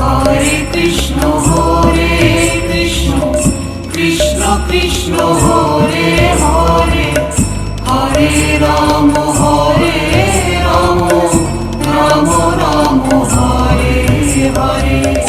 হরে কৃষ্ণ কৃষ্ণ কৃষ্ণ হরে হরে, হরে রাম রাম রাম হরে হরে।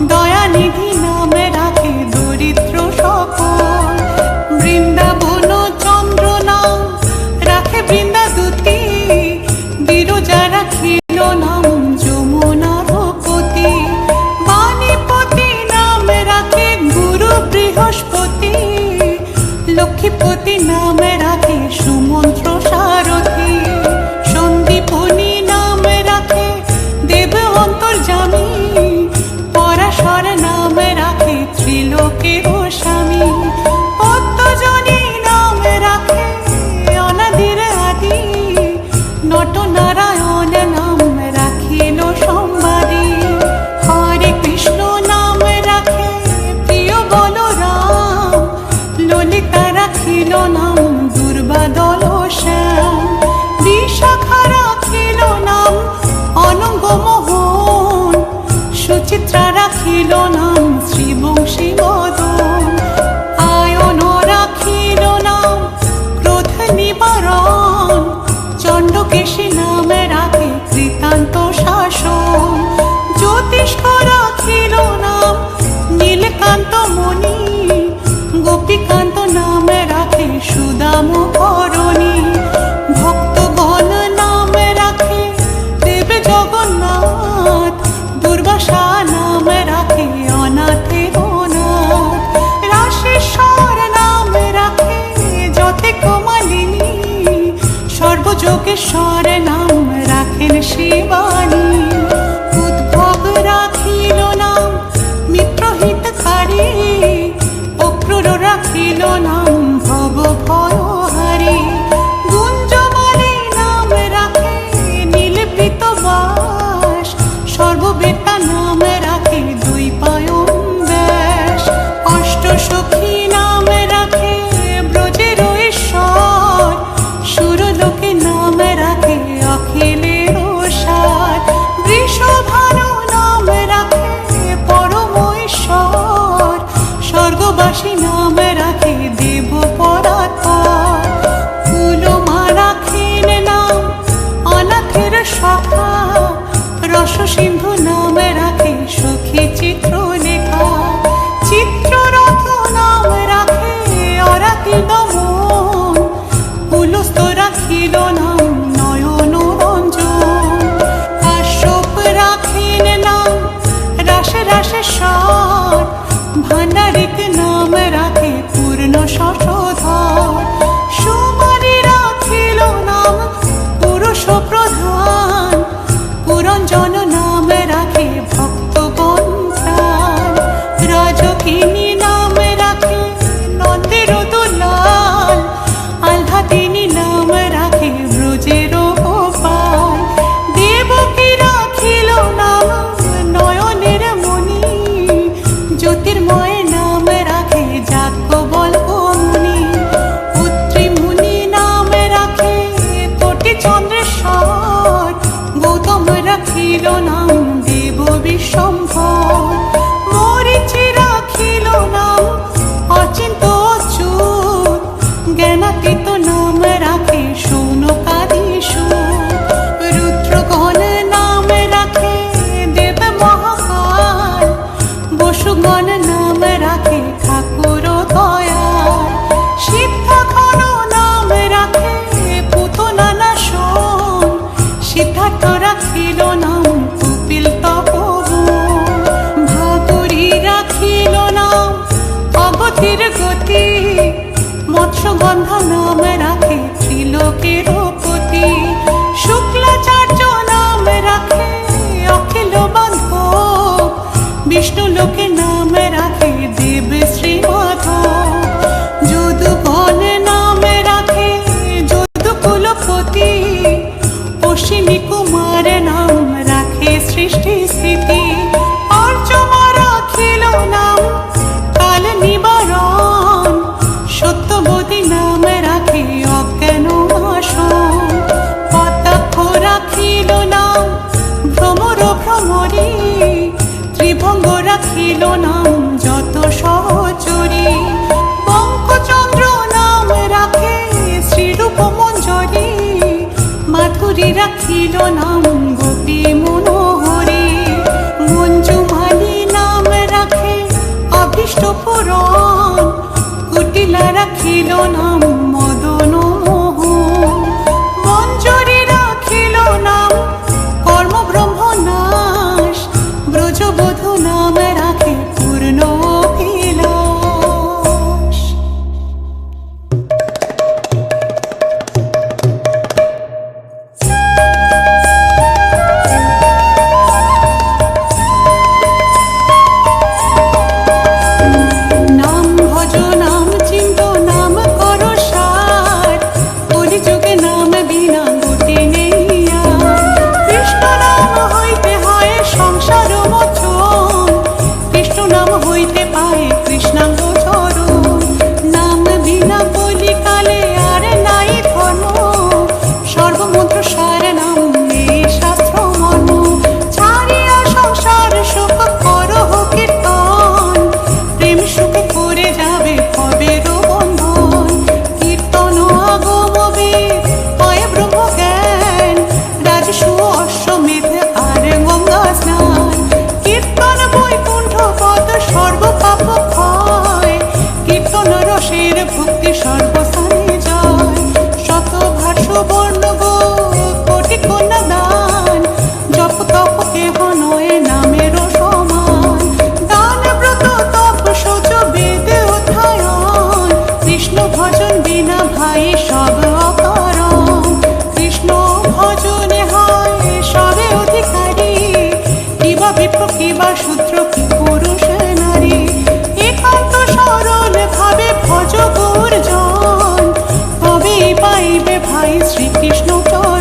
দয়ানিধি নাম রাখে রাখিল নাম শ্রীবংশী মদন, আয়ন রাখিল নাম ক্রোধ নিবারণ, চণ্ডকেশী নামে রাখে কৃতান্ত শাসন, জ্যোতিষ্ক রাখিল নাম নীলকান্ত মণি, গোপীকান্ত নামে রাখে সুদাম করণী, ভক্তগণ নামে রাখে দেব জগন্নাথ, দুর্বাসা নামে রাখে অনাথের অনাথ, রাশেশ্বর নামে রাখে যতে কমালিনী, সর্বযোগেশ্বর নাম রাখেন শিবানী, উদ্ভব রাখিল নাম মিত্রহিতকারী, অক্রূর রাখিল নাম ভব ভয়হারী, গুঞ্জমালী নাম রাখে নীলপৃত বাস, সর্ববেতা নাম রাখে দ্বৈপায়ন ব্যাস, অষ্টসখী নাম রাখে ব্রজের ঈশ্বর, সুরলোকে নাম রাখে অখিলের সার, বৃষভানু নাম রাখে পরম ঈশ্বর, স্বর্গবাসী নাম রাখে দেব পরাৎপর, কুলমা রাখেন নাম অনাথের সখা, রস সিন্ধু নাম রাখে সখী চিত্রলেখা, চিত্ররথ নাম রাখে অরাতি দমন, পুলস্ত রাখিল নাম নয়ন রঞ্জন, কাশ্যপ রাখেন নাম রাশে রাশেশ্বর, ভান্ডারিক নাম রাখে পূর্ণ শশধর, সুমারি রাখিল নাম পুরুষ প্রধান, পুরঞ্জন নাম রাখে ভক্তগণ প্রাণ, রাজকিনী নাম রাখে নন্দের দুলাল, আহ্লাদিনী নাম রাখে ব্রজের গোপাল, দেবকী রাখিল নাম নয়নের মণি, জ্যোতির্ময় নাম রাখে যাজ্ঞবল্ক্যমুনি, পুত্রী মুনি নাম রাখে কোটি চন্দ্রেশ্বর, গৌতম রাখিল নাম দেব বিশ্বম্ভর, মরীচি রাখিল নাম অচিন্ত অচ্যুত, জ্ঞানাতীত নাম রাখে শৌনকাদিষু, রুদ্রগণ নাম রাখে দেব মহাকাল, বসুগণ নাম রাখে ঠাকুর দয়াল, সিদ্ধাঘন নাম রাখে পুতনা নাশন, সিদ্ধার্থ রাখিল নাম কপিল তপোবন, ভাদুরী রাখিল নাম অবধির গতি, মৎস্যগন্ধা নাম রাখে ত্রিলোকের পতি, শুক্লাচার্য নাম রাখে অখিল বান্ধব, বিষ্ণু লোকে নাম রাখে দেব শ্রীমাধব, যদুগণ নাম রাখে যদুকুলপতি, অশ্বিনী কুমার নাম রাখে সৃষ্টি স্থিতি, অর্চমা রাখিল নাম কাল নিবারণ, সত্যবতী নাম রাখে অজ্ঞান নাশন, কটাক্ষ রাখিল নাম ভ্রমর ভ্রমরী, ত্রিভঙ্গ রাখিল নাম যত সহচরী, বঙ্কচন্দ্র নাম রাখে শ্রীরূপ মঞ্জরী, মাধুরী রাখিল নাম গোপী মনোহরী, মঞ্জুমালী নাম রাখে অভীষ্ট পুরন, কুটিলা রাখিল নাম মদন মোহন, মঞ্জরী রাখিল নাম কর্মব্রহ্ম নাশ, ব্রজবধূ নাম রাখে পূর্ণ অভিলাষ। নাম ভজ নাম চিন্ত নাম কর লইবে ভাই শ্রীকৃষ্ণ চরণে।